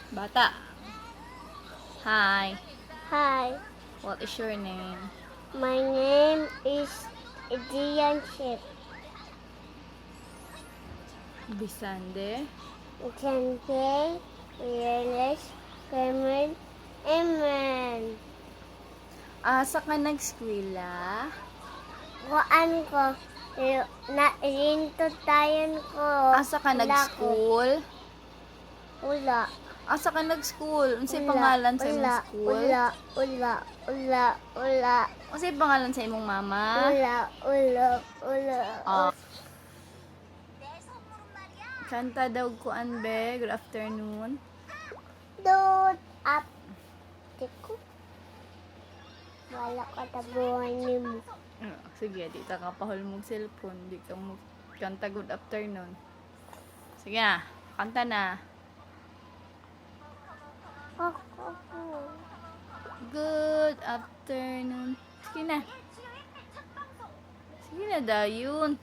Bata. Hi. Hi, What is your name? my name is Dian Ship. Bisande. Jante, Wireless, Cameron, Eman. Asa ka nag-eskwela? Kuan ko, rinto tayon ko. Asa ka Wala ko. nag-school? Wala. Asa ka nag-school? Unsay Wala, pangalan sa imong wala, school? Wala. Unsay pangalan sa imong mama? Wala. Ah. Kanta daw ko be. Good afternoon. Dot up. Tiko. Wala ka tabuhan ni mo. Sige, di ta ka pahol mong cellphone. Di ka mo kanta good afternoon. Sige na, kanta na. Good afternoon. Sige na. Sige na, dayon.